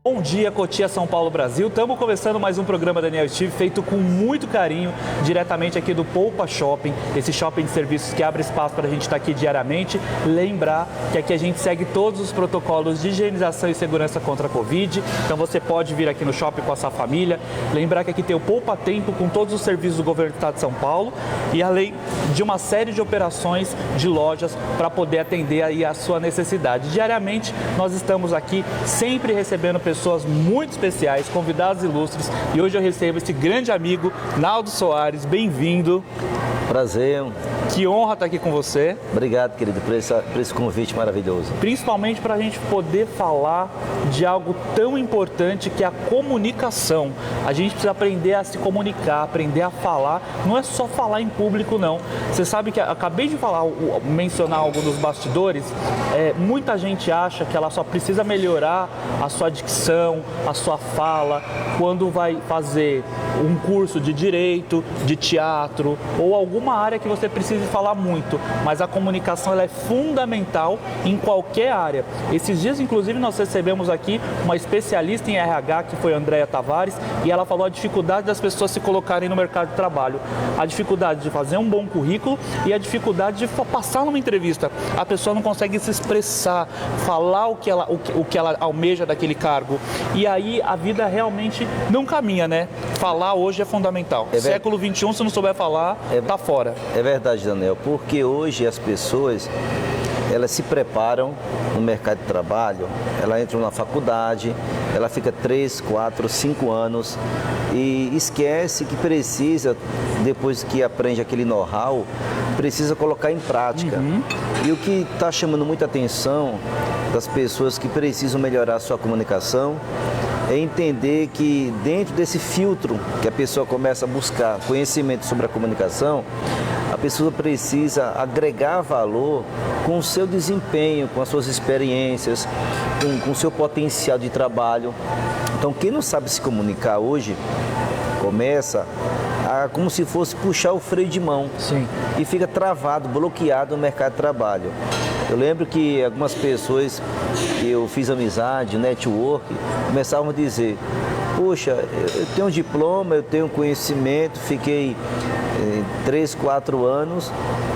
Bom dia, Cotia, São Paulo, Brasil. Estamos começando mais um programa Daniel Steve, feito com muito carinho, diretamente aqui do Poupa Shopping, esse shopping de serviços que abre espaço para a gente estar aqui diariamente. Lembrar que aqui a gente segue todos os protocolos de higienização e segurança contra a Covid, então você pode vir aqui no shopping com a sua família. Lembrar que aqui tem o Poupa Tempo com todos os serviços do governo do estado de São Paulo e além de uma série de operações de lojas para poder atender aí a sua necessidade. Diariamente nós estamos aqui sempre recebendo pessoas muito especiais, convidados ilustres, e hoje eu recebo esse grande amigo, Naldo Soares. Bem-vindo. Prazer. Que honra estar aqui com você. Obrigado, querido, por esse convite maravilhoso. Principalmente para a gente poder falar de algo tão importante que é a comunicação. A gente precisa aprender a se comunicar, aprender a falar. Não é só falar em público, não. Você sabe que acabei de mencionar algo nos bastidores. Muita gente acha que ela só precisa melhorar a sua dicção, a sua fala, quando vai fazer um curso de direito, de teatro ou alguma área que você precise falar muito, mas a comunicação ela é fundamental em qualquer área. Esses dias, inclusive, nós recebemos aqui uma especialista em RH, que foi a Andréia Tavares, e ela falou a dificuldade das pessoas se colocarem no mercado de trabalho, a dificuldade de fazer um bom currículo e a dificuldade de passar numa entrevista. A pessoa não consegue se expressar, falar o que ela almeja daquele cargo, e aí a vida realmente não caminha, né? Falar hoje é fundamental. Século XXI, se não souber falar, tá fora. É verdade, Daniel, porque hoje as pessoas, elas se preparam no mercado de trabalho, ela entra na faculdade, ela fica 3, 4, 5 anos e esquece que precisa, depois que aprende aquele know-how, precisa colocar em prática. E o que está chamando muita atenção das pessoas que precisam melhorar a sua comunicação é entender que dentro desse filtro que a pessoa começa a buscar conhecimento sobre a comunicação, a pessoa precisa agregar valor com o seu desempenho, com as suas experiências, com o seu potencial de trabalho. Então, quem não sabe se comunicar hoje, começa como se fosse puxar o freio de mão. Sim. E fica travado, bloqueado no mercado de trabalho. Eu lembro que algumas pessoas que eu fiz amizade, network, começavam a dizer: poxa, eu tenho um diploma, eu tenho conhecimento, fiquei 3, 4 anos,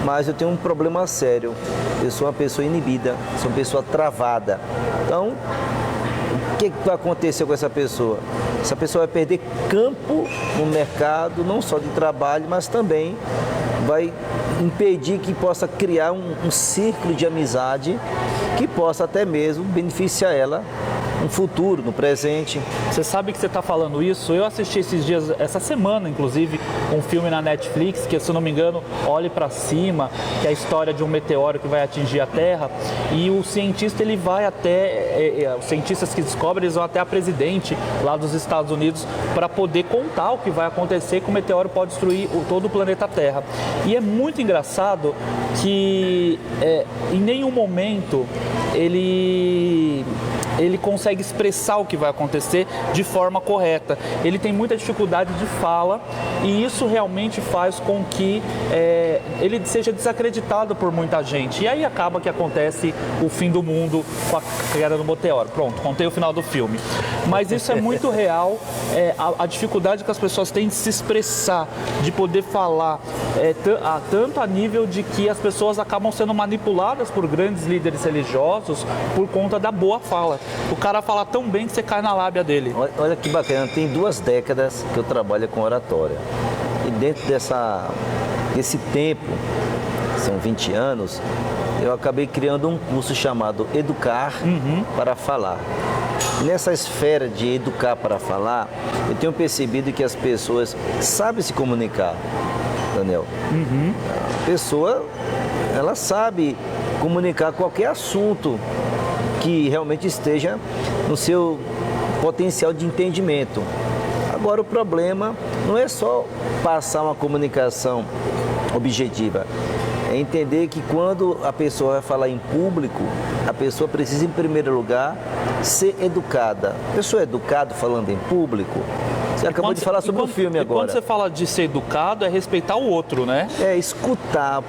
mas eu tenho um problema sério. Eu sou uma pessoa inibida, sou uma pessoa travada. Então, o que vai acontecer com essa pessoa? Essa pessoa vai perder campo no mercado, não só de trabalho, mas também vai impedir que possa criar um círculo de amizade que possa até mesmo beneficiar ela no futuro, no presente. Você sabe que você está falando isso? Eu assisti esses dias, essa semana inclusive, um filme na Netflix que, se não me engano, Olhe para Cima, que é a história de um meteoro que vai atingir a Terra, e o cientista ele vai até, os cientistas que descobrem, eles vão até a presidente lá dos Estados Unidos para poder contar o que vai acontecer, que o meteoro pode destruir todo o planeta Terra. E é muito engraçado que em nenhum momento ele consegue expressar o que vai acontecer de forma correta. Ele tem muita dificuldade de fala e isso realmente faz com que ele seja desacreditado por muita gente. E aí acaba que acontece o fim do mundo com a queda do meteoro. Pronto, contei o final do filme. Mas isso é muito real, a dificuldade que as pessoas têm de se expressar, de poder falar, tanto a nível de que as pessoas acabam sendo manipuladas por grandes líderes religiosos por conta da boa fala. O cara fala tão bem que você cai na lábia dele. Olha que bacana, tem 2 décadas que eu trabalho com oratória. E dentro desse tempo, são 20 anos, eu acabei criando um curso chamado Educar para Falar. Nessa esfera de educar para falar, eu tenho percebido que as pessoas sabem se comunicar, Daniel. A pessoa, ela sabe comunicar qualquer assunto que realmente esteja no seu potencial de entendimento. Agora, o problema não é só passar uma comunicação objetiva, é entender que quando a pessoa vai falar em público, a pessoa precisa, em primeiro lugar, ser educada. A pessoa é educada falando em público. Você acabou de falar sobre o filme agora. Quando você fala de ser educado, é respeitar o outro, né? É, escutar.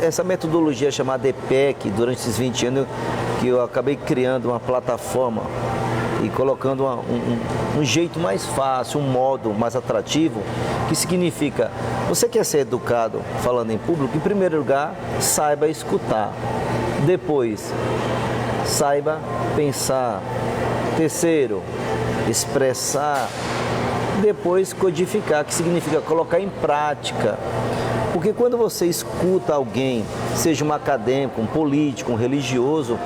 Essa metodologia chamada EPEC, durante esses 20 anos, que eu acabei criando uma plataforma e colocando um jeito mais fácil, um modo mais atrativo, que significa, você quer ser educado falando em público, em primeiro lugar, saiba escutar. Depois, saiba pensar. Terceiro, expressar. Depois, codificar, que significa colocar em prática. Porque quando você escuta alguém, seja um acadêmico, um político, um religioso,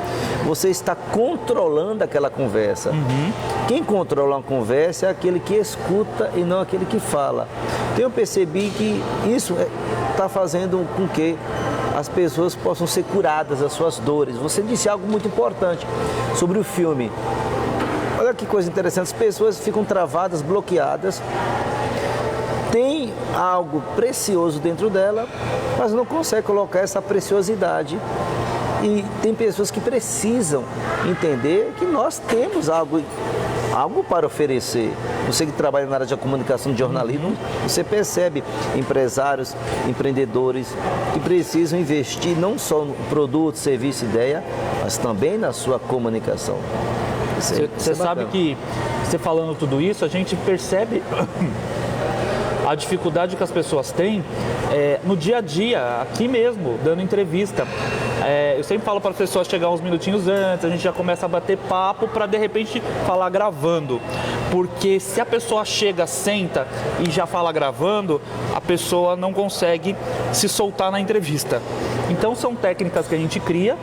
você está controlando aquela conversa. Quem controla uma conversa é aquele que escuta e não aquele que fala. Então eu percebi que isso está fazendo com que as pessoas possam ser curadas das suas dores. Você disse algo muito importante sobre o filme. Olha que coisa interessante, as pessoas ficam travadas, bloqueadas, tem algo precioso dentro dela, mas não consegue colocar essa preciosidade. E tem pessoas que precisam entender que nós temos algo para oferecer. Você que trabalha na área de comunicação, de jornalismo, você percebe empresários, empreendedores que precisam investir não só no produto, serviço, ideia, mas também na sua comunicação. Você sabe que, você falando tudo isso, a gente percebe a dificuldade que as pessoas têm no dia a dia, aqui mesmo, dando entrevista. Eu sempre falo para as pessoas chegar uns minutinhos antes, a gente já começa a bater papo para de repente falar gravando. Porque se a pessoa chega, senta e já fala gravando, a pessoa não consegue se soltar na entrevista. Então são técnicas que a gente cria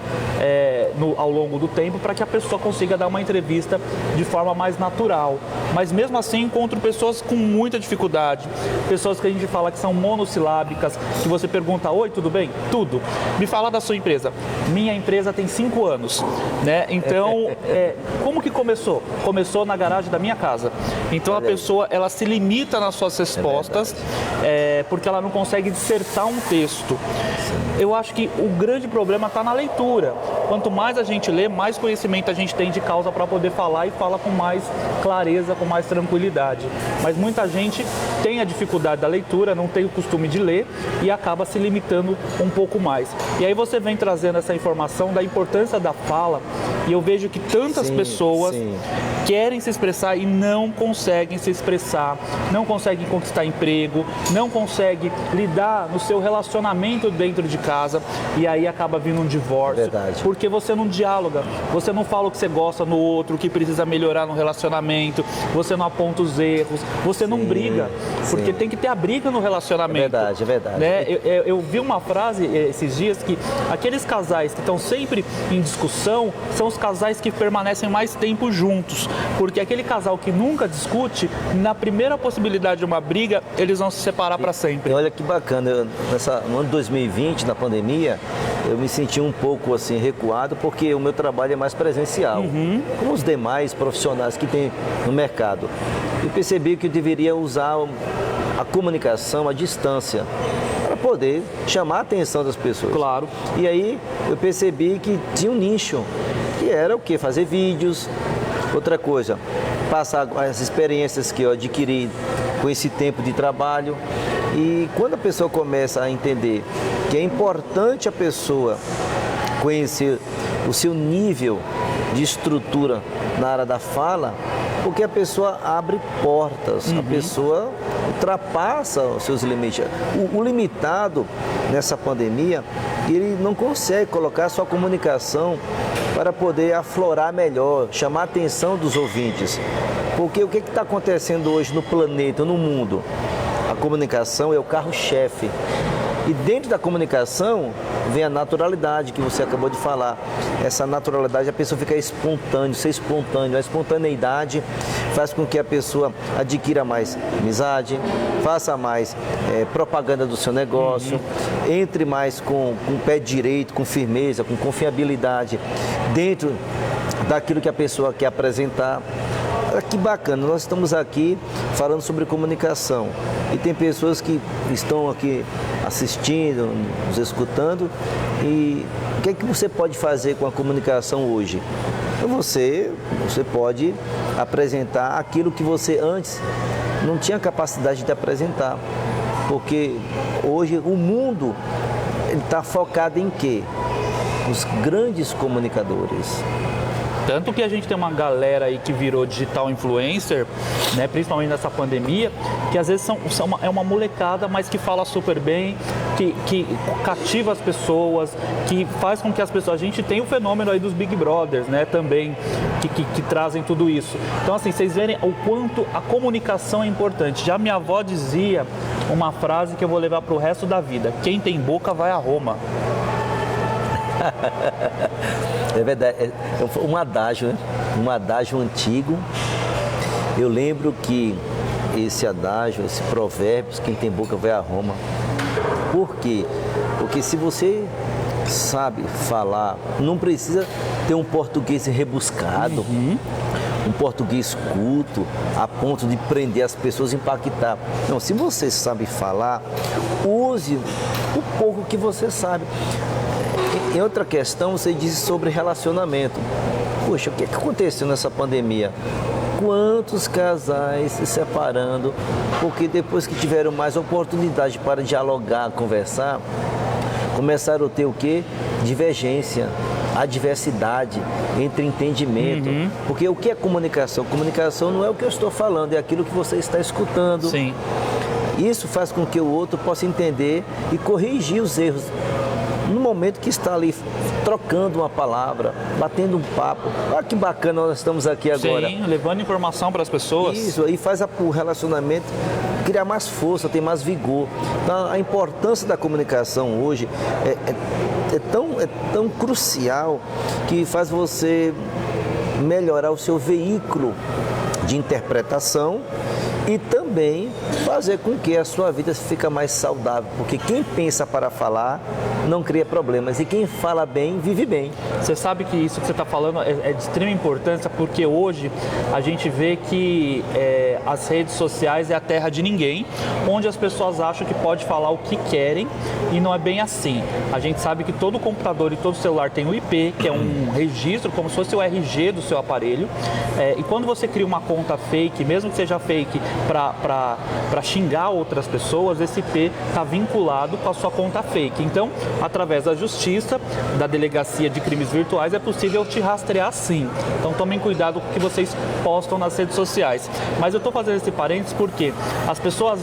ao longo do tempo para que a pessoa consiga dar uma entrevista de forma mais natural. Mas mesmo assim encontro pessoas com muita dificuldade, pessoas que a gente fala que são monossilábicas, que você pergunta, oi, tudo bem? Tudo. Me fala da sua empresa. Minha empresa tem 5 anos, né? Então, como que começou? Começou na garagem da minha casa. Então a pessoa, ela se limita nas suas respostas, porque ela não consegue dissertar um texto. Eu acho que o grande problema está na leitura. Quanto mais a gente lê, mais conhecimento a gente tem de causa para poder falar e fala com mais clareza, com mais tranquilidade. Mas muita gente tem a dificuldade da leitura, não tem o costume de ler e acaba se limitando um pouco mais. E aí você vem trazendo essa informação da importância da fala e eu vejo que tantas pessoas querem se expressar e não conseguem se expressar, não conseguem conquistar emprego, não conseguem lidar no seu relacionamento dentro de casa e aí acaba vindo um divórcio. Verdade. Porque você não dialoga, você não fala o que você gosta no outro, o que precisa melhorar no relacionamento, você não aponta os erros, você não briga, porque tem que ter a briga no relacionamento. É verdade. Né? Eu vi uma frase esses dias que aqueles casais que estão sempre em discussão são os casais que permanecem mais tempo juntos, porque aquele casal que nunca discute, na primeira possibilidade de uma briga, eles vão se separar para sempre. E olha que bacana, no ano de 2020, na pandemia, eu me senti um pouco assim recuado, porque o meu trabalho é mais presencial, como os demais profissionais que tem no mercado. Eu percebi que eu deveria usar a comunicação à distância para poder chamar a atenção das pessoas. Claro. E aí eu percebi que tinha um nicho, que era o quê? Fazer vídeos. Outra coisa, passar as experiências que eu adquiri com esse tempo de trabalho. E quando a pessoa começa a entender que é importante a pessoa conhecer o seu nível de estrutura na área da fala, porque a pessoa abre portas, a pessoa ultrapassa os seus limites. O limitado nessa pandemia, ele não consegue colocar a sua comunicação para poder aflorar melhor, chamar a atenção dos ouvintes. Porque o que está acontecendo hoje no planeta, no mundo? A comunicação é o carro-chefe. E dentro da comunicação vem a naturalidade que você acabou de falar. Essa naturalidade, a pessoa fica espontânea, ser espontâneo. A espontaneidade faz com que a pessoa adquira mais amizade, faça mais propaganda do seu negócio, entre mais com o pé direito, com firmeza, com confiabilidade, dentro daquilo que a pessoa quer apresentar. Olha que bacana, nós estamos aqui falando sobre comunicação e tem pessoas que estão aqui assistindo, nos escutando, e o que é que você pode fazer com a comunicação hoje? Então você pode apresentar aquilo que você antes não tinha capacidade de apresentar, porque hoje o mundo está focado em quê? Os grandes comunicadores. Tanto que a gente tem uma galera aí que virou digital influencer, né, principalmente nessa pandemia, que às vezes é uma molecada, mas que fala super bem, que cativa as pessoas, que faz com que as pessoas... A gente tem o fenômeno aí dos Big Brothers, né, também, que trazem tudo isso. Então, assim, vocês verem o quanto a comunicação é importante. Já minha avó dizia uma frase que eu vou levar para o resto da vida: quem tem boca vai a Roma. É verdade, é um adágio, né? Um adágio antigo. Eu lembro que esse adágio, esse provérbio, quem tem boca vai a Roma. Por quê? Porque se você sabe falar, não precisa ter um português rebuscado, um português culto, a ponto de prender as pessoas, impactar. Não, se você sabe falar, use o pouco que você sabe. Em outra questão, você disse sobre relacionamento. Poxa, o que aconteceu nessa pandemia? Quantos casais se separando, porque depois que tiveram mais oportunidade para dialogar, conversar, começaram a ter o quê? Divergência, adversidade, entre entendimento. Porque o que é comunicação? Comunicação não é o que eu estou falando, é aquilo que você está escutando. Sim. Isso faz com que o outro possa entender e corrigir os erros. No momento que está ali trocando uma palavra, batendo um papo. Olha que bacana nós estamos aqui agora. Sim, levando informação para as pessoas. Isso, aí faz o relacionamento criar mais força, ter mais vigor. Então, a importância da comunicação hoje é tão crucial que faz você melhorar o seu veículo de interpretação e também fazer com que a sua vida fique mais saudável, porque quem pensa para falar não cria problemas e quem fala bem, vive bem. Você sabe que isso que você está falando é de extrema importância, porque hoje a gente vê que as redes sociais é a terra de ninguém, onde as pessoas acham que pode falar o que querem e não é bem assim. A gente sabe que todo computador e todo celular tem o IP, que é um registro, como se fosse o RG do seu aparelho, e quando você cria uma conta fake, mesmo que seja fake, para xingar outras pessoas, esse IP está vinculado com a sua conta fake. Então, através da justiça, da delegacia de crimes virtuais, é possível te rastrear sim. Então, tomem cuidado com o que vocês postam nas redes sociais. Mas eu estou fazendo esse parênteses porque as pessoas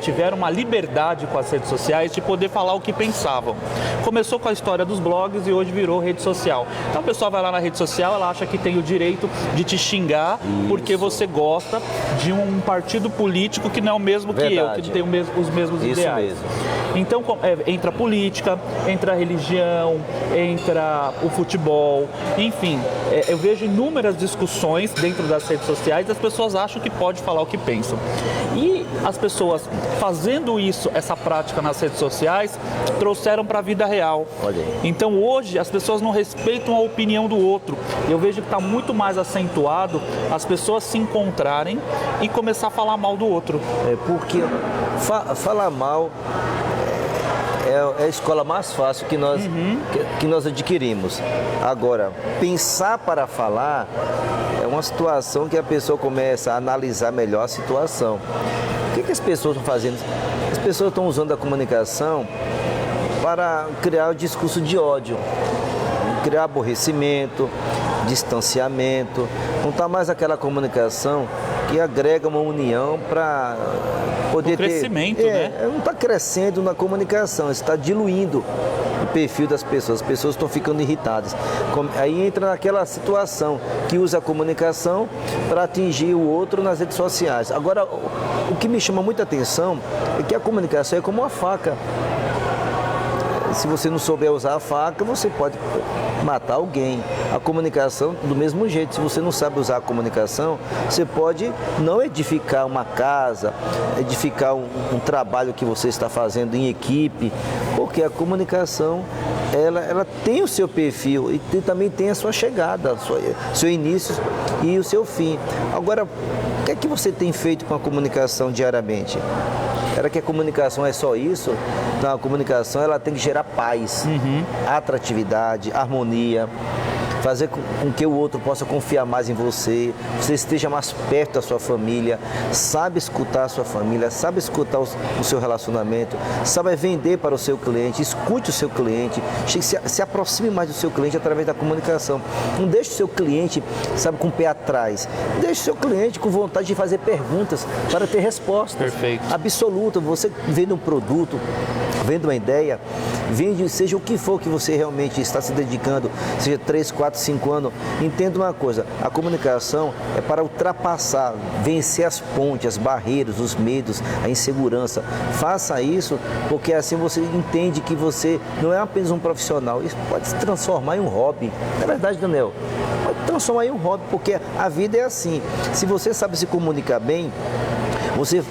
tiveram uma liberdade com as redes sociais de poder falar o que pensavam. Começou com a história dos blogs e hoje virou rede social. Então, a pessoa vai lá na rede social, ela acha que tem o direito de te xingar porque você gosta de um partido político que não é o mesmo que eu, que tem os mesmos ideais. Mesmo. Então, entra a política, entra a religião, entra o futebol, enfim, eu vejo inúmeras discussões dentro das redes sociais, as pessoas acham que pode falar o que pensam. E as pessoas fazendo isso, essa prática nas redes sociais, trouxeram para a vida real. Olha aí. Então, hoje, as pessoas não respeitam a opinião do outro. Eu vejo que está muito mais acentuado as pessoas se encontrarem e começar a falar mal do outro. Porque falar mal é a escola mais fácil que nós adquirimos. Agora, pensar para falar é uma situação que a pessoa começa a analisar melhor a situação. O que as pessoas estão fazendo? As pessoas estão usando a comunicação para criar o discurso de ódio, criar aborrecimento, distanciamento. Não está mais aquela comunicação que agrega uma união para poder ter crescimento, né? Não está crescendo na comunicação, está diluindo o perfil das pessoas. As pessoas estão ficando irritadas. Aí entra naquela situação que usa a comunicação para atingir o outro nas redes sociais. Agora, o que me chama muita atenção é que a comunicação é como uma faca. Se você não souber usar a faca, você pode matar alguém. A comunicação, do mesmo jeito, se você não sabe usar a comunicação, você pode não edificar uma casa, edificar um trabalho que você está fazendo em equipe, porque a comunicação, ela tem o seu perfil e também tem a sua chegada, seu início e o seu fim. Agora, o que é que você tem feito com a comunicação diariamente? Será que a comunicação é só isso? Então a comunicação ela tem que gerar paz, atratividade, harmonia, fazer com que o outro possa confiar mais em você, você esteja mais perto da sua família, sabe escutar a sua família, sabe escutar o seu relacionamento, sabe vender para o seu cliente, escute o seu cliente, se aproxime mais do seu cliente através da comunicação. Não deixe o seu cliente, sabe, com o pé atrás. Deixe o seu cliente com vontade de fazer perguntas para ter respostas. Perfeito. Absoluta. Você vende um produto, vende uma ideia, vende seja o que for que você realmente está se dedicando, seja 3, 4, 5 anos, entenda uma coisa, a comunicação é para ultrapassar, vencer as pontes, as barreiras, os medos, a insegurança. Faça isso, porque assim você entende que você não é apenas um profissional, isso pode se transformar em um hobby. Não é verdade, Daniel? Pode transformar em um hobby, porque a vida é assim. Se você sabe se comunicar bem, você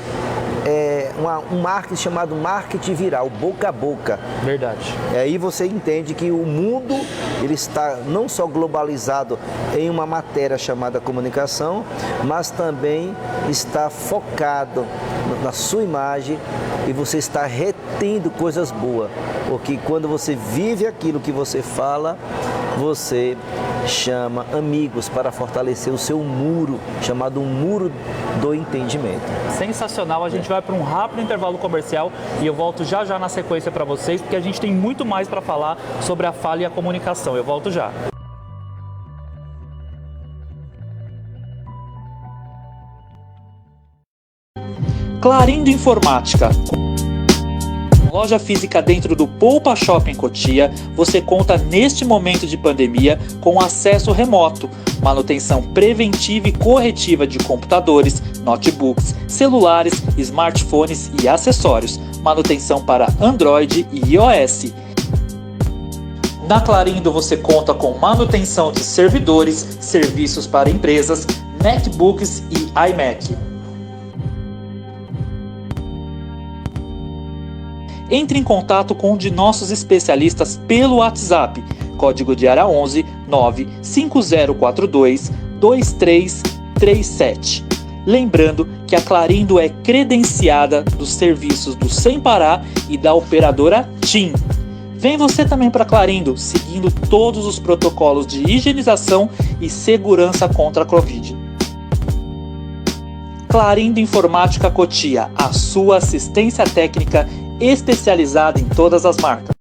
um marketing chamado marketing viral, boca a boca. Verdade. Aí você entende que o mundo ele está não só globalizado em uma matéria chamada comunicação, mas também está focado na sua imagem e você está retendo coisas boas. Porque quando você vive aquilo que você fala, você chama amigos para fortalecer o seu muro, chamado muro do entendimento. Sensacional, a gente vai para um rápido intervalo comercial e eu volto já já na sequência para vocês, porque a gente tem muito mais para falar sobre a fala e a comunicação. Eu volto já. Clarindo Informática. Loja física dentro do Poupa Shopping Cotia, você conta neste momento de pandemia com acesso remoto, manutenção preventiva e corretiva de computadores, notebooks, celulares, smartphones e acessórios, manutenção para Android e iOS. Na Clarindo você conta com manutenção de servidores, serviços para empresas, netbooks e iMac. Entre em contato com um de nossos especialistas pelo WhatsApp, código de área 11 95042 2337. Lembrando que a Clarindo é credenciada dos serviços do Sem Parar e da operadora TIM. Vem você também para Clarindo, seguindo todos os protocolos de higienização e segurança contra a Covid. Clarindo Informática Cotia, a sua assistência técnica especializada em todas as marcas.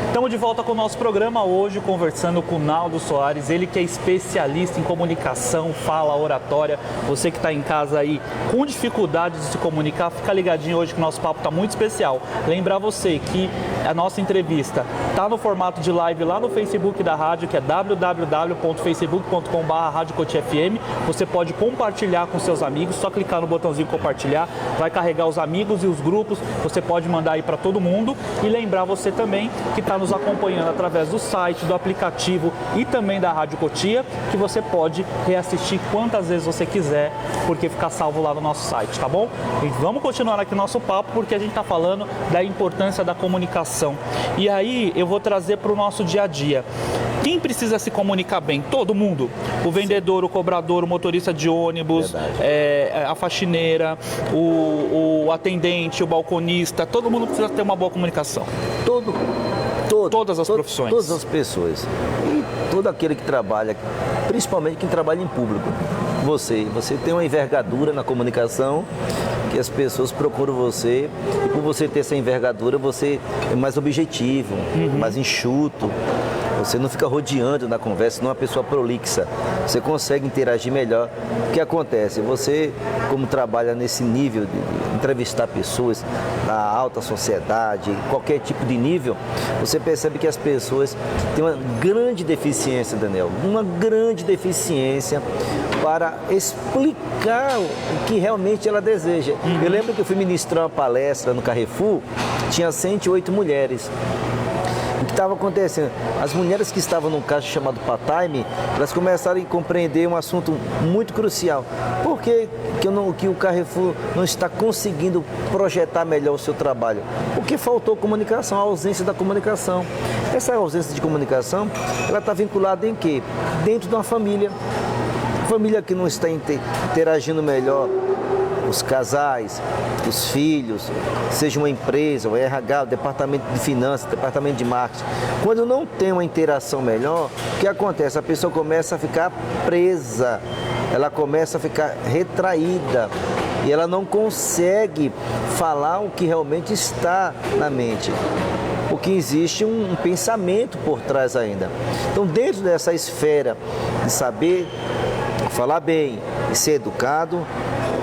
Estamos de volta com o nosso programa hoje, conversando com o Naldo Soares, ele que é especialista em comunicação, fala, oratória. Você que está em casa aí com dificuldade de se comunicar, fica ligadinho hoje que o nosso papo está muito especial. Lembrar você que a nossa entrevista está no formato de live lá no Facebook da rádio, que é www.facebook.com/radiocotiafm. Você pode compartilhar com seus amigos, só clicar no botãozinho compartilhar, vai carregar os amigos e os grupos, você pode mandar aí para todo mundo. E lembrar você também que está nos acompanhando através do site, do aplicativo e também da Rádio Cotia, que você pode reassistir quantas vezes você quiser, porque fica salvo lá no nosso site, tá bom? E vamos continuar aqui o nosso papo, porque a gente está falando da importância da comunicação. E aí eu vou trazer para o nosso dia a dia. Quem precisa se comunicar bem? Todo mundo. O vendedor, o cobrador, o motorista de ônibus, a faxineira, o atendente, o balconista, todo mundo precisa ter uma boa comunicação. Todas as profissões. Todas as pessoas. E todo aquele que trabalha, principalmente quem trabalha em público. Você tem uma envergadura na comunicação, que as pessoas procuram você, e por você ter essa envergadura, você é mais objetivo, mais enxuto. Você não fica rodeando na conversa, não é uma pessoa prolixa. Você consegue interagir melhor. O que acontece? Você, como trabalha nesse nível de entrevistar pessoas da alta sociedade, qualquer tipo de nível, você percebe que as pessoas têm uma grande deficiência, Daniel, uma grande deficiência para explicar o que realmente ela deseja. Eu lembro que eu fui ministrar uma palestra no Carrefour, tinha 108 mulheres. O que estava acontecendo? As mulheres que estavam num caso chamado part-time, elas começaram a compreender um assunto muito crucial. Por que o Carrefour não está conseguindo projetar melhor o seu trabalho? Porque faltou comunicação, a ausência da comunicação. Essa ausência de comunicação, ela está vinculada em quê? Dentro de uma família. família que não está interagindo melhor, os casais, os filhos, seja uma empresa, o RH, o departamento de finanças, o departamento de marketing. Quando não tem uma interação melhor, o que acontece? A pessoa começa a ficar presa, ela começa a ficar retraída e ela não consegue falar o que realmente está na mente, porque existe um pensamento por trás ainda. Então, dentro dessa esfera de saber falar bem e ser educado,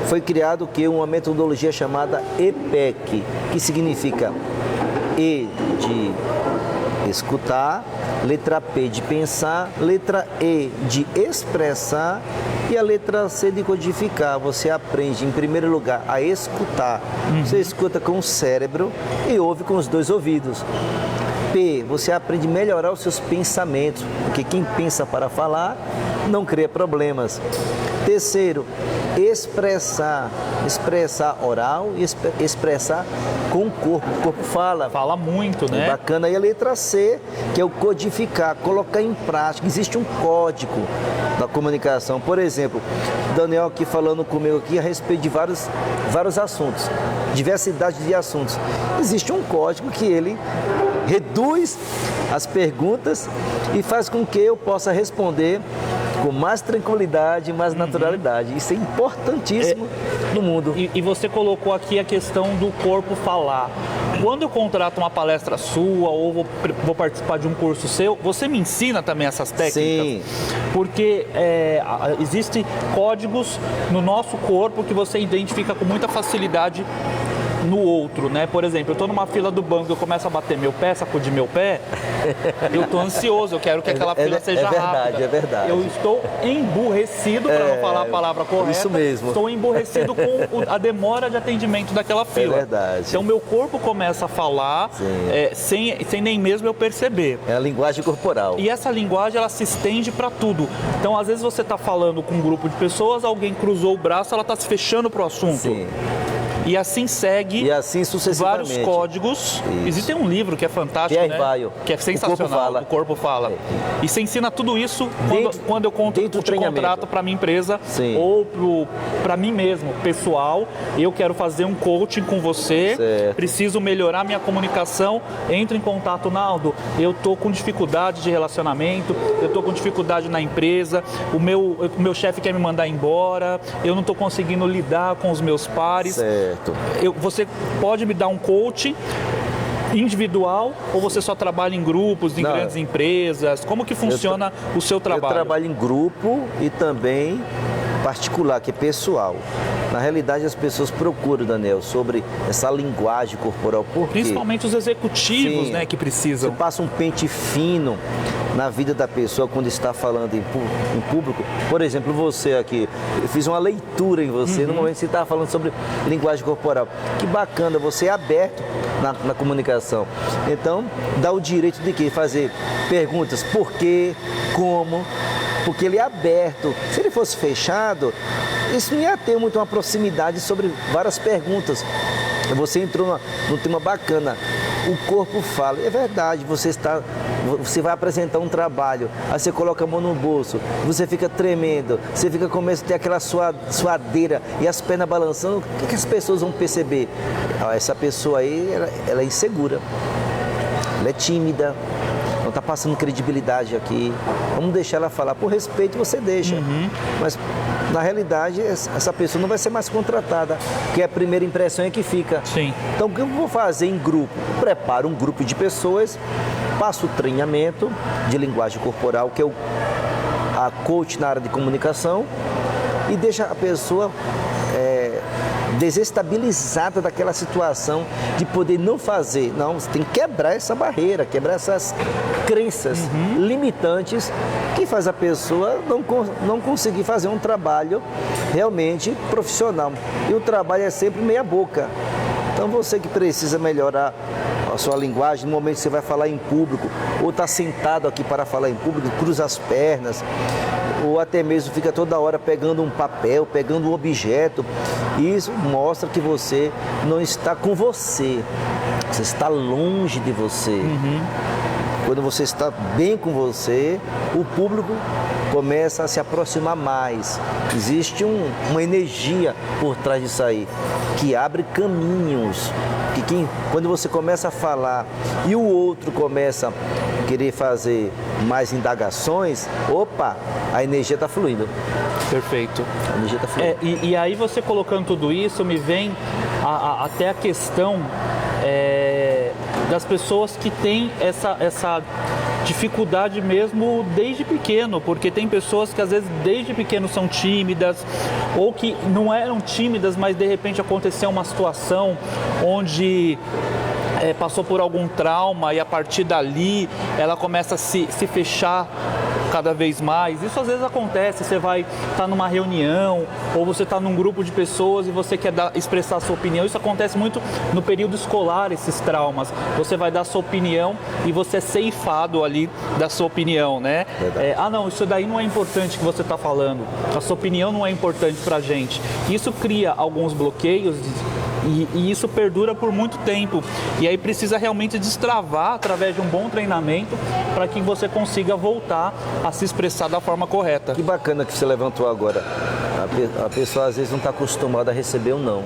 foi criado uma metodologia chamada EPEC, que significa E de escutar, letra P de pensar, letra E de expressar e a letra C de codificar. Você aprende, em primeiro lugar, a escutar. Você escuta com o cérebro e ouve com os 2 ouvidos. P, você aprende a melhorar os seus pensamentos, porque quem pensa para falar não cria problemas. Terceiro, expressar oral e expressar com o corpo. O corpo fala. Fala muito, né? É bacana. E a letra C, que é o codificar, colocar em prática. Existe um código da comunicação. Por exemplo, Daniel aqui falando comigo aqui a respeito de vários assuntos, diversidade de assuntos. Existe um código que ele reduz as perguntas e faz com que eu possa responder com mais tranquilidade e mais naturalidade. Isso é importantíssimo no mundo. E você colocou aqui a questão do corpo falar. Quando eu contrato uma palestra sua ou vou participar de um curso seu, você me ensina também essas técnicas? Sim. Porque existem códigos no nosso corpo que você identifica com muita facilidade no outro, né? Por exemplo, eu estou numa fila do banco, eu começo a bater meu pé, sacudir meu pé, eu estou ansioso, eu quero que aquela fila seja rápida. É verdade. Eu estou emburrecido, para não falar a palavra correta. Isso mesmo. Estou emburrecido com a demora de atendimento daquela fila. É verdade. Então, meu corpo começa a falar sem nem mesmo eu perceber. É a linguagem corporal. E essa linguagem, ela se estende para tudo. Então, às vezes você está falando com um grupo de pessoas, alguém cruzou o braço, ela está se fechando para o assunto. Sim. E assim segue. E assim sucessivamente. Vários códigos. Isso. Existe um livro que é fantástico, Pierre né? Weil. Que é sensacional. O corpo fala. E você ensina tudo isso quando eu te contrato para minha empresa. Sim. Ou para mim mesmo, pessoal. Eu quero fazer um coaching com você. Certo. Preciso melhorar minha comunicação. Entre em contato, Naldo. Eu estou com dificuldade de relacionamento. Eu estou com dificuldade na empresa. O meu chefe quer me mandar embora. Eu não estou conseguindo lidar com os meus pares. Certo. Você pode me dar um coaching individual ou você só trabalha em grupos, em grandes empresas? Como que funciona o seu trabalho? Eu trabalho em grupo e também particular, que é pessoal. Na realidade, as pessoas procuram, Daniel, sobre essa linguagem corporal. Por quê? Principalmente os executivos, né, que precisam. Você passa um pente fino na vida da pessoa quando está falando em público. Por exemplo, você aqui, eu fiz uma leitura em você no momento que você estava falando sobre linguagem corporal. Que bacana, você é aberto na comunicação. Então, dá o direito de quê? Fazer perguntas por quê, como, porque ele é aberto. Se ele fosse fechado, isso não ia ter muito uma proximidade sobre várias perguntas. Você entrou num tema bacana. O corpo fala. É verdade, você vai apresentar um trabalho, aí você coloca a mão no bolso, você fica tremendo, você começa a ter aquela suadeira e as pernas balançando. O que as pessoas vão perceber? Essa pessoa aí, ela é insegura, ela é tímida, não está passando credibilidade aqui. Vamos deixar ela falar. Por respeito, você deixa. Mas, na realidade, essa pessoa não vai ser mais contratada, porque a primeira impressão é que fica. Sim. Então, o que eu vou fazer em grupo? Preparo um grupo de pessoas, passo o treinamento de linguagem corporal, que é a coach na área de comunicação, e deixa a pessoa desestabilizada daquela situação de poder não fazer. Não, você tem que quebrar essa barreira, quebrar essas crenças limitantes que faz a pessoa não conseguir fazer um trabalho realmente profissional. E o trabalho é sempre meia boca. Então você que precisa melhorar a sua linguagem, no momento que você vai falar em público, ou está sentado aqui para falar em público, cruza as pernas, ou até mesmo fica toda hora pegando um papel, pegando um objeto. Isso mostra que você não está com você está longe de você. quando você está bem com você, o público começa a se aproximar mais. Existe uma energia por trás disso aí, que abre caminhos. Quando você começa a falar e o outro começa a querer fazer mais indagações, opa, a energia está fluindo. Perfeito. A energia está fluindo. E aí você colocando tudo isso, me vem até a questão das pessoas que têm essa dificuldade mesmo desde pequeno, porque tem pessoas que às vezes desde pequeno são tímidas, ou que não eram tímidas, mas de repente aconteceu uma situação onde passou por algum trauma e a partir dali ela começa a se fechar cada vez mais. Isso às vezes acontece, você vai estar numa reunião ou você está num grupo de pessoas e você quer expressar a sua opinião. Isso acontece muito no período escolar, esses traumas. Você vai dar a sua opinião e você é ceifado ali da sua opinião, né? Não, isso daí não é importante que você está falando. A sua opinião não é importante pra gente. Isso cria alguns bloqueios e isso perdura por muito tempo. E aí precisa realmente destravar através de um bom treinamento para que você consiga voltar a se expressar da forma correta. Que bacana que você levantou agora. A pessoa às vezes não está acostumada a receber um não.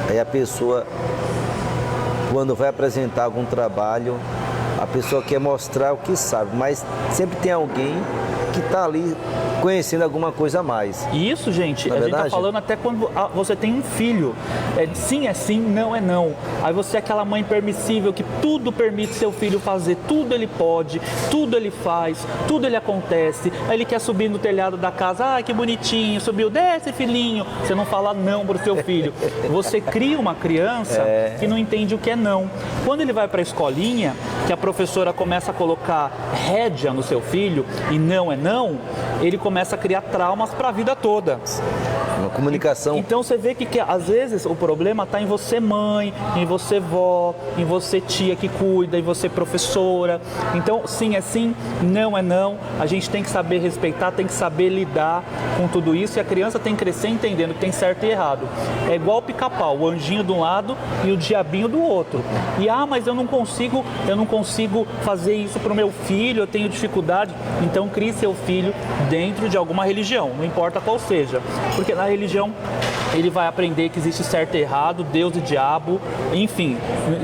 Aí a pessoa, quando vai apresentar algum trabalho, a pessoa quer mostrar o que sabe, mas sempre tem alguém que está ali conhecendo alguma coisa a mais. E isso, gente, a gente está falando até quando você tem um filho. Sim é sim, não é não. Aí você é aquela mãe permissível que tudo permite seu filho fazer, tudo ele pode, tudo ele faz, tudo ele acontece. Aí ele quer subir no telhado da casa, que bonitinho, subiu, desce filhinho. Você não fala não para o seu filho. Você cria uma criança que não entende o que é não. Quando ele vai para a escolinha, que a professora começa a colocar rédea no seu filho e não é não, ele começa a criar traumas para a vida toda. Uma comunicação. Então você vê que às vezes o problema está em você mãe, em você vó, em você tia que cuida, em você professora. Então sim é sim, não é não. A gente tem que saber respeitar, tem que saber lidar com tudo isso e a criança tem que crescer entendendo que tem certo e errado. É igual o pica-pau, o anjinho de um lado e o diabinho do outro. E mas eu não consigo fazer isso para o meu filho, eu tenho dificuldade. Então crie seu filho dentro de alguma religião, não importa qual seja, porque na religião ele vai aprender que existe certo e errado, Deus e diabo, enfim,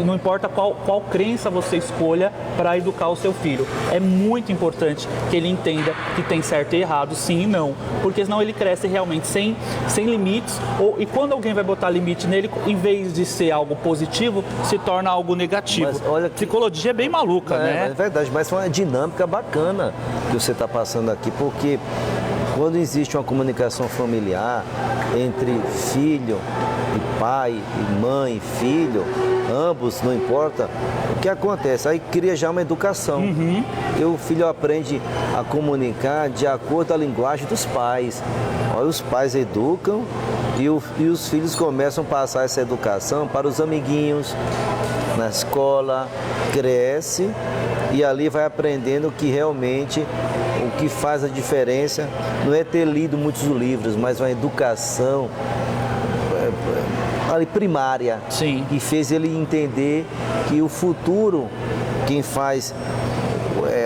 não importa qual crença você escolha para educar o seu filho. É muito importante que ele entenda que tem certo e errado, sim e não, porque senão ele cresce realmente sem limites, e quando alguém vai botar limite nele, em vez de ser algo positivo, se torna algo negativo. Mas olha que... Psicologia é bem maluca, né? É verdade, mas é uma dinâmica bacana que você está passando aqui, porque quando existe uma comunicação familiar entre filho e pai, e mãe e filho, ambos, não importa, o que acontece? Aí cria já uma educação. E o filho aprende a comunicar de acordo com a linguagem dos pais. Olha, os pais educam e os filhos começam a passar essa educação para os amiguinhos, na escola, cresce e ali vai aprendendo que realmente o que faz a diferença não é ter lido muitos livros, mas uma educação ali primária. Sim. Que fez ele entender que o futuro, quem faz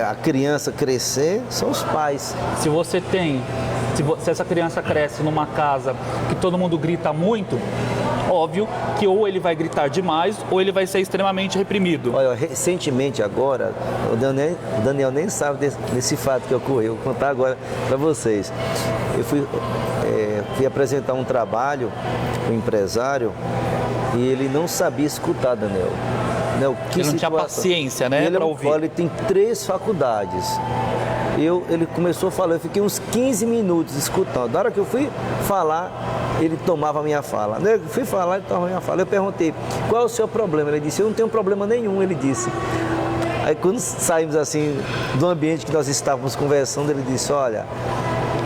a criança crescer, são os pais. Se essa criança cresce numa casa que todo mundo grita muito, óbvio que ou ele vai gritar demais ou ele vai ser extremamente reprimido. Olha, recentemente agora, o Daniel nem sabe desse fato que ocorreu, vou contar agora para vocês. Eu fui apresentar um trabalho com um empresário e ele não sabia escutar, Daniel. Ele não tinha paciência, né, para ouvir. Ele tem 3 faculdades. Ele começou a falar, eu fiquei uns 15 minutos escutando. Na hora que eu fui falar, ele tomava a minha fala. Eu fui falar, ele tomava a minha fala. Eu perguntei, qual é o seu problema? Ele disse, eu não tenho problema nenhum, ele disse. Aí quando saímos assim do ambiente que nós estávamos conversando, ele disse, olha,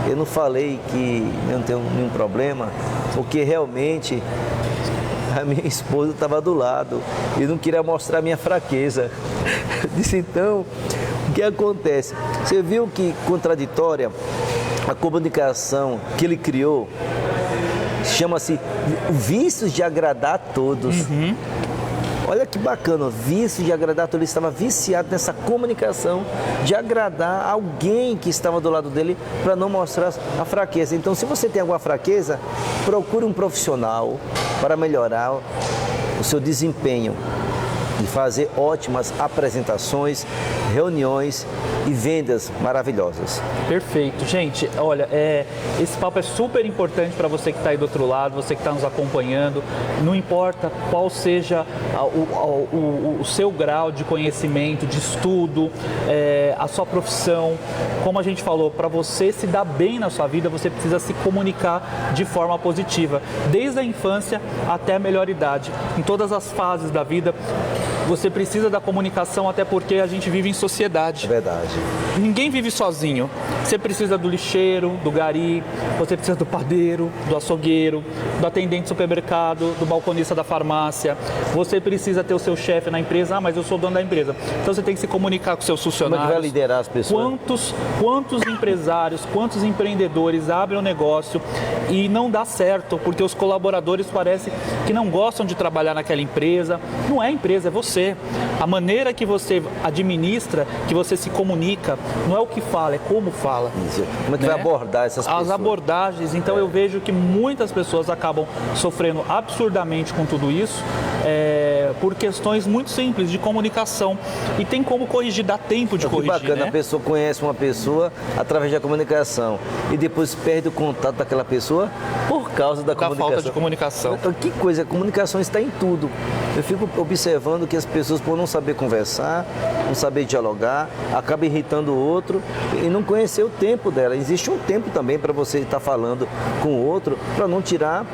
eu não falei que eu não tenho nenhum problema, porque realmente a minha esposa estava do lado e não queria mostrar a minha fraqueza. Eu disse, então, o que acontece? Você viu que contraditória a comunicação que ele criou chama-se vícios de agradar a todos. Olha que bacana, o vício de agradar, ele estava viciado nessa comunicação de agradar alguém que estava do lado dele para não mostrar a fraqueza. Então, se você tem alguma fraqueza, procure um profissional para melhorar o seu desempenho e fazer ótimas apresentações, reuniões e vendas maravilhosas. Perfeito. Gente, olha, esse papo é super importante para você que está aí do outro lado, você que está nos acompanhando. Não importa qual seja o seu grau de conhecimento, de estudo, a sua profissão. Como a gente falou, para você se dar bem na sua vida, você precisa se comunicar de forma positiva. Desde a infância até a melhor idade. Em todas as fases da vida, você precisa da comunicação, até porque a gente vive em sociedade. É verdade. Ninguém vive sozinho. Você precisa do lixeiro, do gari, você precisa do padeiro, do açougueiro, do atendente do supermercado, do balconista da farmácia. Você precisa ter o seu chefe na empresa. Mas eu sou dono da empresa. Então você tem que se comunicar com seus funcionários. Como é que vai liderar as pessoas? Quantos empresários, quantos empreendedores abrem um negócio e não dá certo, porque os colaboradores parecem que não gostam de trabalhar naquela empresa. Não é a empresa, é você. A maneira que você administra, que você se comunica, não é o que fala, é como fala. Isso. Como é que vai abordar essas pessoas? As abordagens. Então eu vejo que muitas pessoas acabam sofrendo absurdamente com tudo isso, por questões muito simples de comunicação. E tem como corrigir, dá tempo de corrigir. Que bacana, né? A pessoa conhece uma pessoa através da comunicação e depois perde o contato daquela pessoa por causa da comunicação. Falta de comunicação. Que coisa, a comunicação está em tudo. Eu fico observando que as pessoas, por não saber conversar, não saber dialogar, acabam irritando o outro e não conhecer o tempo dela. Existe um tempo também para você estar falando com o outro, para não tirar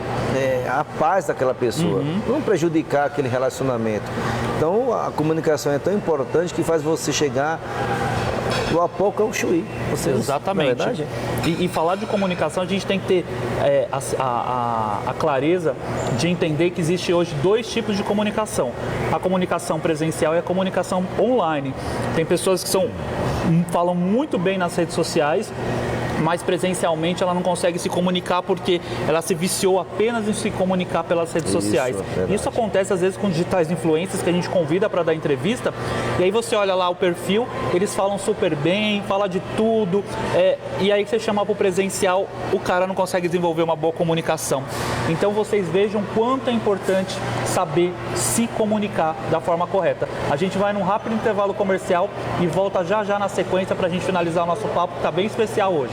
a paz daquela pessoa, não prejudicar aquele relacionamento. Então, a comunicação é tão importante que faz você chegar do a pouco ao chuí. Exatamente. Não é verdade? E falar de comunicação, a gente tem que ter a clareza de entender que existe hoje dois tipos de comunicação. A comunicação presencial e a comunicação online. Tem pessoas que falam muito bem nas redes sociais, mas presencialmente ela não consegue se comunicar porque ela se viciou apenas em se comunicar pelas redes sociais. Isso acontece às vezes com digitais influencers que a gente convida para dar entrevista, e aí você olha lá o perfil, eles falam super bem, fala de tudo, e aí que você chama para o presencial, o cara não consegue desenvolver uma boa comunicação. Então vocês vejam quanto é importante saber se comunicar da forma correta. A gente vai num rápido intervalo comercial e volta já na sequência para a gente finalizar o nosso papo, que está bem especial hoje.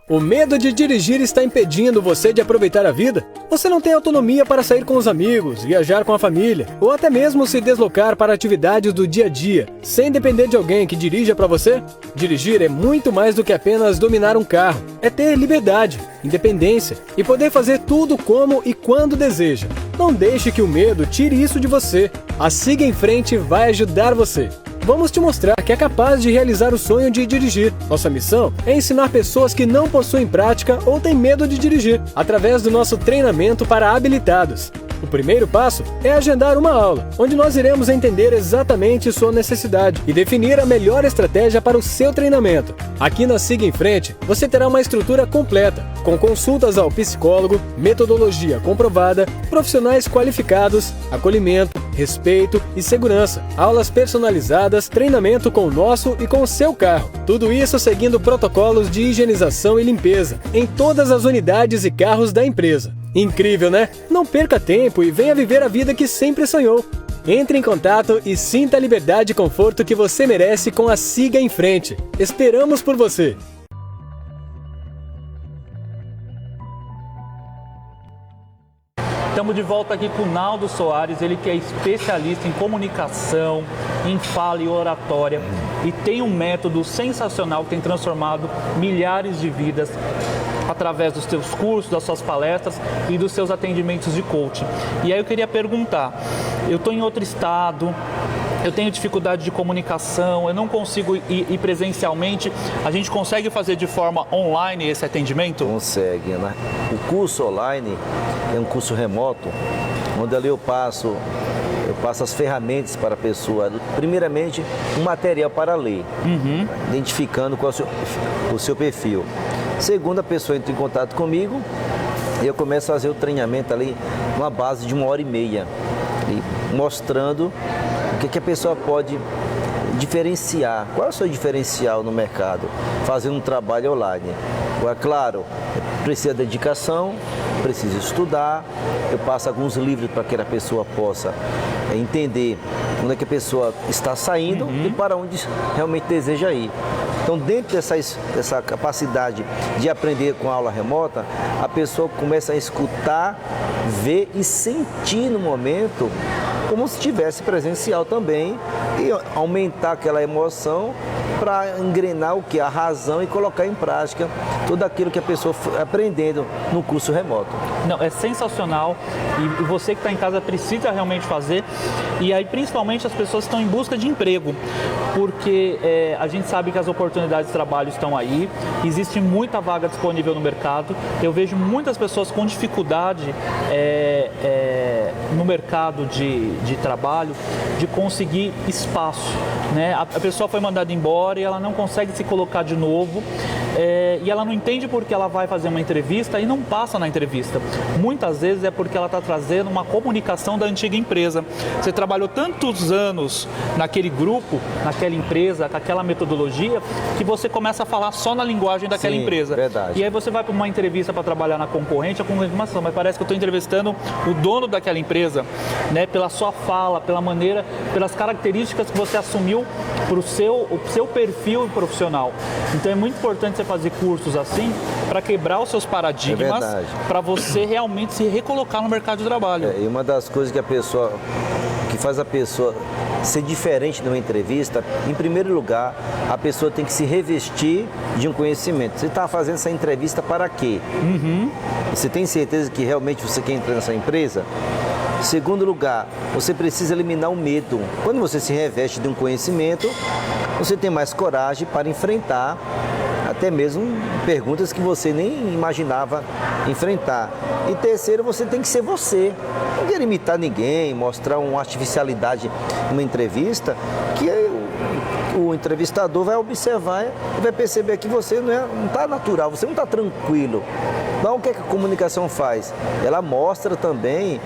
O medo de dirigir está impedindo você de aproveitar a vida? Você não tem autonomia para sair com os amigos, viajar com a família ou até mesmo se deslocar para atividades do dia a dia, sem depender de alguém que dirija para você? Dirigir é muito mais do que apenas dominar um carro. É ter liberdade, independência e poder fazer tudo como e quando deseja. Não deixe que o medo tire isso de você. A Siga em Frente vai ajudar você. Vamos te mostrar que é capaz de realizar o sonho de dirigir. Nossa missão é ensinar pessoas que não possuem prática ou têm medo de dirigir, através do nosso treinamento para habilitados. O primeiro passo é agendar uma aula, onde nós iremos entender exatamente sua necessidade e definir a melhor estratégia para o seu treinamento. Aqui na Siga em Frente, você terá uma estrutura completa, com consultas ao psicólogo, metodologia comprovada, profissionais qualificados, acolhimento, respeito e segurança, aulas personalizadas, treinamento com o nosso e com o seu carro. Tudo isso seguindo protocolos de higienização e limpeza em todas as unidades e carros da empresa. Incrível, né? Não perca tempo e venha viver a vida que sempre sonhou. Entre em contato e sinta a liberdade e conforto que você merece com a Siga em Frente. Esperamos por você! Estamos de volta aqui com o Naldo Soares, ele que é especialista em comunicação, em fala e oratória, e tem um método sensacional que tem transformado milhares de vidas através dos seus cursos, das suas palestras e dos seus atendimentos de coaching. E aí eu queria perguntar, eu estou em outro estado, eu tenho dificuldade de comunicação, eu não consigo ir presencialmente, a gente consegue fazer de forma online esse atendimento? Consegue, né? O curso online é um curso remoto, onde ali eu passo as ferramentas para a pessoa. Primeiramente, um material para ler, identificando qual é o seu perfil. Segundo, a pessoa entra em contato comigo e eu começo a fazer o treinamento ali numa base de 1h30, e mostrando o que a pessoa pode diferenciar. Qual é o seu diferencial no mercado? Fazendo um trabalho online. É claro, precisa de dedicação, precisa estudar, eu passo alguns livros para que a pessoa possa entender onde é que a pessoa está saindo e para onde realmente deseja ir. Então, dentro dessa capacidade de aprender com a aula remota, a pessoa começa a escutar, ver e sentir no momento como se estivesse presencial também e aumentar aquela emoção para engrenar o que? A razão e colocar em prática tudo aquilo que a pessoa foi aprendendo no curso remoto. Não, é sensacional e você que está em casa precisa realmente fazer. E aí, principalmente, as pessoas estão em busca de emprego, porque a gente sabe que as oportunidades de trabalho estão aí, existe muita vaga disponível no mercado. Eu vejo muitas pessoas com dificuldade no mercado de trabalho de conseguir espaço, né? A pessoa foi mandada embora e ela não consegue se colocar de novo, e ela não entende porque ela vai fazer uma entrevista e não passa na entrevista. Muitas vezes é porque ela está trazendo uma comunicação da antiga empresa. Você trabalhou tantos anos naquele grupo, naquela empresa, com aquela metodologia, que você começa a falar só na linguagem daquela empresa. Verdade. E aí você vai para uma entrevista para trabalhar na concorrente, a concorrente, mas parece que eu estou entrevistando o dono daquela empresa, né? Pela sua fala, pela maneira, pelas características que você assumiu para o seu perfil profissional. Então é muito importante você fazer cursos assim para quebrar os seus paradigmas, para você realmente se recolocar no mercado de trabalho. E uma das coisas que faz a pessoa ser diferente numa entrevista, em primeiro lugar, a pessoa tem que se revestir de um conhecimento. Você está fazendo essa entrevista para quê? Você tem certeza que realmente você quer entrar nessa empresa? Segundo lugar, você precisa eliminar o medo. Quando você se reveste de um conhecimento, você tem mais coragem para enfrentar até mesmo perguntas que você nem imaginava enfrentar. E terceiro, você tem que ser você. Não quer imitar ninguém, mostrar uma artificialidade numa entrevista, que o entrevistador vai observar e vai perceber que você não está natural, você não está tranquilo. Então, o que a comunicação faz? Ela mostra também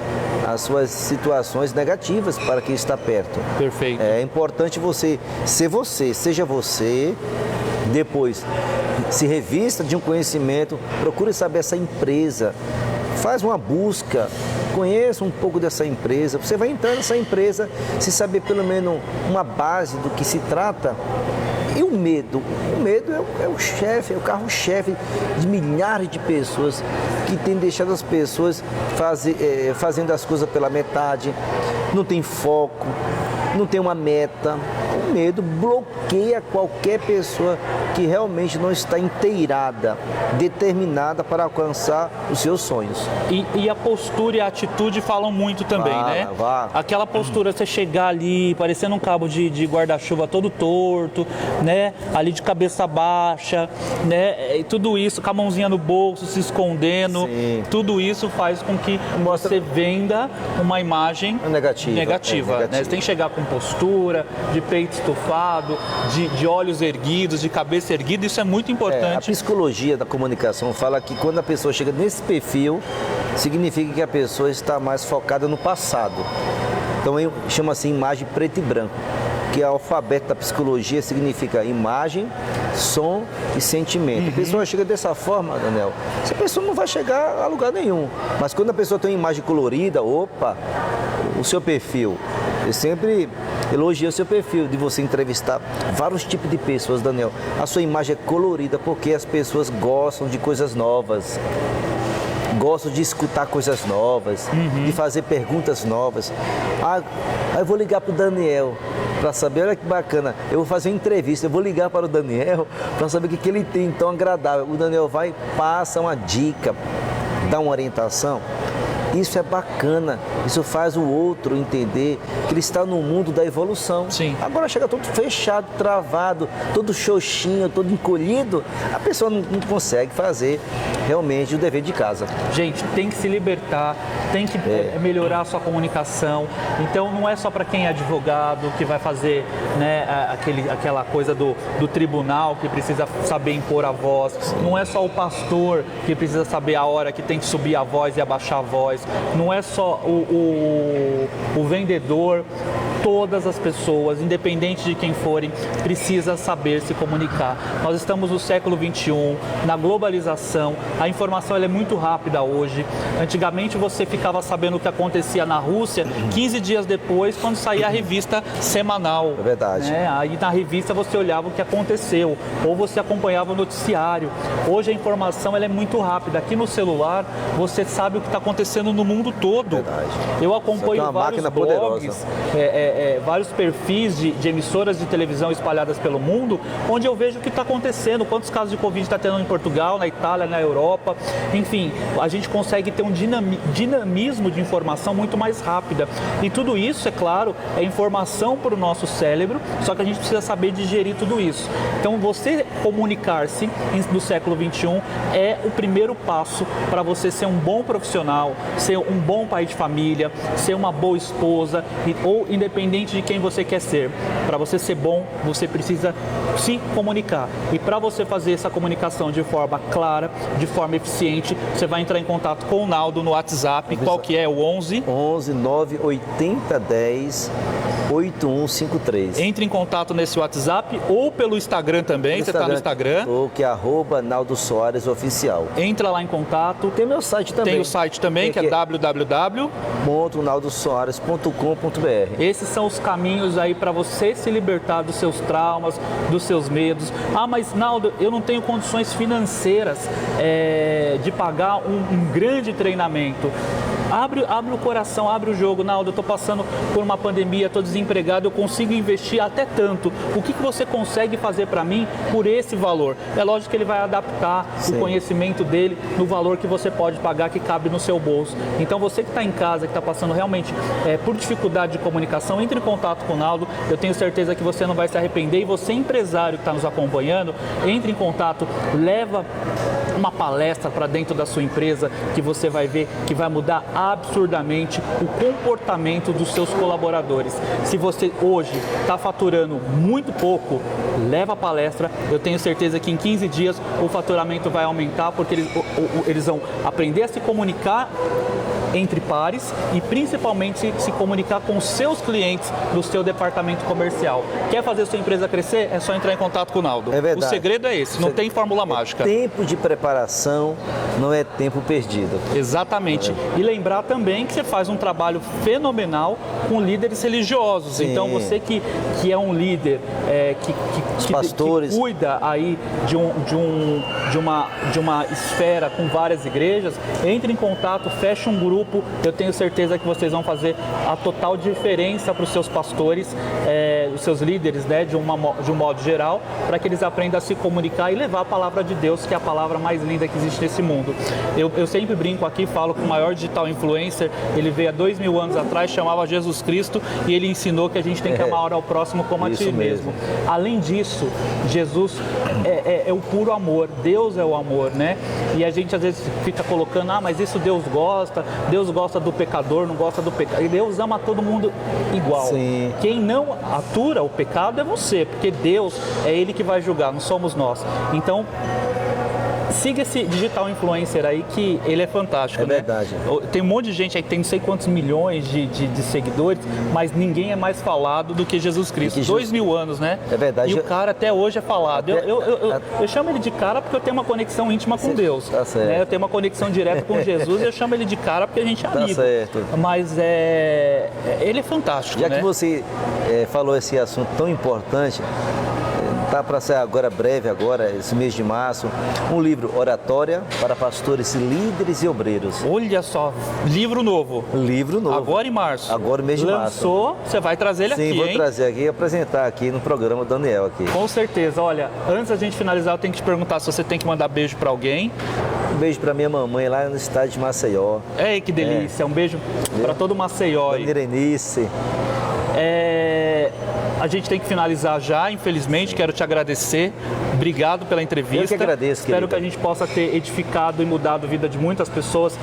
as suas situações negativas para quem está perto. Perfeito. É importante você ser você, seja você. Depois, se revista de um conhecimento, procure saber essa empresa, faz uma busca, conheça um pouco dessa empresa. Você vai entrar nessa empresa, se saber pelo menos uma base do que se trata. E o medo? O medo é o chefe, é o carro-chefe de milhares de pessoas que tem deixado as pessoas fazendo as coisas pela metade, não tem foco, não tem uma meta. O medo bloqueia qualquer pessoa que realmente não está inteirada, determinada para alcançar os seus sonhos. E a postura e a atitude falam muito também, né? Aquela postura, você chegar ali parecendo um cabo de guarda-chuva todo torto, né? Ali de cabeça baixa, né? E tudo isso, com a mãozinha no bolso, se escondendo. Sim. Tudo isso faz com que você venda uma imagem negativa. Né? Você tem que chegar com postura, de peito estufado, de olhos erguidos, de cabeça erguida. Isso é muito importante. A psicologia da comunicação fala que quando a pessoa chega nesse perfil, significa que a pessoa está mais focada no passado. Então, chama-se imagem preto e branco, que o alfabeto da psicologia significa imagem, som e sentimento. A pessoa chega dessa forma, Daniel, essa pessoa não vai chegar a lugar nenhum. Mas quando a pessoa tem uma imagem colorida, o seu perfil. Eu sempre elogio o seu perfil de você entrevistar vários tipos de pessoas, Daniel. A sua imagem é colorida porque as pessoas gostam de coisas novas. Gostam de escutar coisas novas, de fazer perguntas novas. Eu vou ligar para o Daniel para saber, olha que bacana, eu vou fazer uma entrevista, eu vou ligar para o Daniel para saber o que ele tem tão agradável. O Daniel vai, passa uma dica, dá uma orientação. Isso é bacana, isso faz o outro entender que ele está no mundo da evolução. Sim. Agora chega todo fechado, travado, todo xoxinho, todo encolhido, a pessoa não consegue fazer realmente o dever de casa. Gente, tem que se libertar, tem que melhorar a sua comunicação. Então não é só para quem é advogado que vai fazer, né, aquela coisa do tribunal que precisa saber impor a voz. Não é só o pastor que precisa saber a hora que tem que subir a voz e abaixar a voz. Não é só o vendedor. Todas as pessoas, independente de quem forem, precisa saber se comunicar. Nós estamos no século XXI, na globalização, a informação ela é muito rápida hoje. Antigamente você ficava sabendo o que acontecia na Rússia 15 dias depois, quando saía a revista semanal. É verdade. Né? Aí na revista você olhava o que aconteceu, ou você acompanhava o noticiário. Hoje a informação ela é muito rápida. Aqui no celular você sabe o que está acontecendo no mundo todo. Verdade. Eu acompanho vários máquina blogs, vários perfis de emissoras de televisão espalhadas pelo mundo, onde eu vejo o que está acontecendo, quantos casos de Covid está tendo em Portugal, na Itália, na Europa. Enfim, a gente consegue ter um dinamismo de informação muito mais rápida. E tudo isso, é claro, é informação para o nosso cérebro, só que a gente precisa saber digerir tudo isso. Então, você comunicar-se no século XXI é o primeiro passo para você ser um bom profissional, ser um bom pai de família, ser uma boa esposa, ou independente de quem você quer ser. Para você ser bom, você precisa se comunicar. E para você fazer essa comunicação de forma clara, de forma eficiente, você vai entrar em contato com o Naldo no WhatsApp. Qual que é? O 11? 11 9 80 10 8153. Entre em contato nesse WhatsApp ou pelo Instagram também. Você está no Instagram? Que é @Naldo Soares Oficial. Entra lá em contato. Tem meu site também. Tem o site também, que é www.naldosoares.com.br. Esses são os caminhos aí para você se libertar dos seus traumas, dos seus medos. Ah, mas Naldo, eu não tenho condições financeiras de pagar um grande treinamento. Abre o coração, abre o jogo. Naldo, eu estou passando por uma pandemia, estou desempregado, eu consigo investir até tanto. O que você consegue fazer para mim por esse valor? É lógico que ele vai adaptar o conhecimento dele no valor que você pode pagar, que cabe no seu bolso. Então você que está em casa, que está passando realmente por dificuldade de comunicação, entre em contato com o Naldo. Eu tenho certeza que você não vai se arrepender. E você, empresário que está nos acompanhando, entre em contato, leva uma palestra para dentro da sua empresa, que você vai ver que vai mudar absurdamente o comportamento dos seus colaboradores. Se você hoje está faturando muito pouco, leva a palestra. Eu tenho certeza que em 15 dias o faturamento vai aumentar, porque eles vão aprender a se comunicar entre pares e principalmente se comunicar com os seus clientes do seu departamento comercial. Quer fazer sua empresa crescer? É só entrar em contato com o Naldo. É verdade. O segredo é esse, não tem fórmula mágica. Tempo de preparação não é tempo perdido. Exatamente. E lembrar também que você faz um trabalho fenomenal com líderes religiosos. Sim. Então você que é um líder que cuida aí de uma esfera com várias igrejas, entre em contato, feche um grupo. Eu tenho certeza que vocês vão fazer a total diferença para os seus pastores, os seus líderes, né, de um modo geral, para que eles aprendam a se comunicar e levar a palavra de Deus, que é a palavra mais linda que existe nesse mundo. Eu sempre brinco aqui, falo que o maior digital influencer, ele veio há 2000 anos atrás, chamava Jesus Cristo, e ele ensinou que a gente tem que amar ao próximo como a ti mesmo. Além disso, Jesus é o puro amor, Deus é o amor, né? E a gente às vezes fica colocando, mas isso Deus gosta do pecador, não gosta do pecado. E Deus ama todo mundo igual. Sim. Quem não atura o pecado é você, porque Deus é Ele que vai julgar, não somos nós. Então, siga esse digital influencer aí, que ele é fantástico, né? Verdade. Tem um monte de gente aí que tem não sei quantos milhões de seguidores, mas ninguém é mais falado do que Jesus Cristo. 2000 anos, né? É verdade. E o cara até hoje é falado. Eu chamo ele de cara porque eu tenho uma conexão íntima com Deus. Tá certo. Né? Eu tenho uma conexão direta com Jesus e eu chamo ele de cara porque a gente é amigo. Tá certo. Mas ele é fantástico, Já né? que você falou esse assunto tão importante, tá para sair agora, breve agora, esse mês de março, um livro, Oratória para Pastores, Líderes e Obreiros. Olha só, livro novo. Livro novo. Agora em março. Agora mês de março. Lançou, você vai trazer ele aqui, Sim, vou hein? trazer aqui e apresentar aqui no programa do Daniel aqui. Com certeza. Olha, antes da gente finalizar, eu tenho que te perguntar se você tem que mandar beijo para alguém. Um beijo para minha mamãe lá no estado de Maceió. Ei, que delícia. Um beijo para todo Maceió. Dona Irenice. A gente tem que finalizar já, infelizmente. Quero te agradecer. Obrigado pela entrevista. Eu que agradeço, Espero querido. que a gente possa ter edificado e mudado a vida de muitas pessoas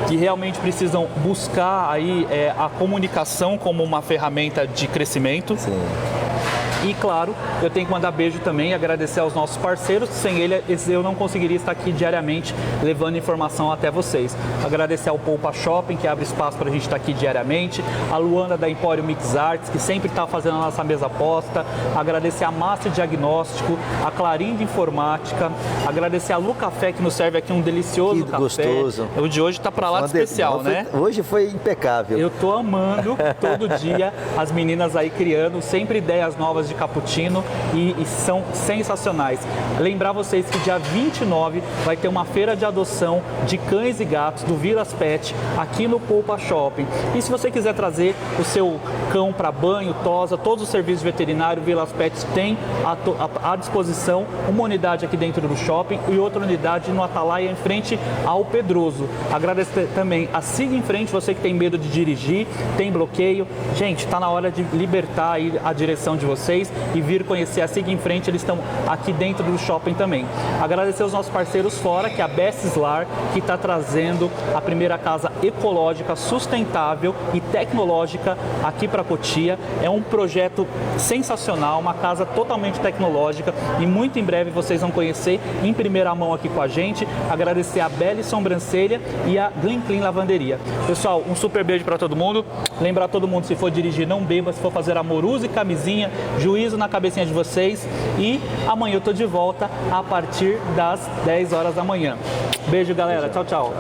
que realmente precisam buscar aí a comunicação como uma ferramenta de crescimento. Sim. E claro, eu tenho que mandar beijo também e agradecer aos nossos parceiros. Sem ele, eu não conseguiria estar aqui diariamente levando informação até vocês. Agradecer ao Poupa Shopping, que abre espaço para a gente estar aqui diariamente. A Luana da Empório Mix Arts, que sempre está fazendo a nossa mesa posta. Agradecer a Master Diagnóstico, a Clarim de Informática. Agradecer a Lu Café, que nos serve aqui um delicioso Que café. gostoso. O de hoje está para lá de especial, né? Hoje foi impecável. Eu tô amando todo dia as meninas aí criando sempre ideias novas de cappuccino e são sensacionais. Lembrar vocês que dia 29 vai ter uma feira de adoção de cães e gatos do Vilas Pet aqui no Poupa Shopping. E se você quiser trazer o seu cão para banho, tosa, todos os serviços veterinários, Vilas Pet tem à disposição uma unidade aqui dentro do shopping e outra unidade no Atalaia em frente ao Pedroso. Agradecer também a Siga em Frente, você que tem medo de dirigir, tem bloqueio. Gente, está na hora de libertar aí a direção de vocês e vir conhecer a Siga em Frente, eles estão aqui dentro do shopping também. Agradecer os nossos parceiros fora, que é a Best Slar, que está trazendo a primeira casa ecológica, sustentável e tecnológica aqui para Cotia. É um projeto sensacional, uma casa totalmente tecnológica e muito em breve vocês vão conhecer em primeira mão aqui com a gente. Agradecer a Belle Sobrancelha e a Glen Clean Lavanderia. Pessoal, um super beijo para todo mundo. Lembrar todo mundo, se for dirigir, não beba, se for fazer amor, use camisinha, juízo na cabecinha de vocês. E amanhã eu tô de volta a partir das 10 horas da manhã. Beijo, galera. Tchau, tchau.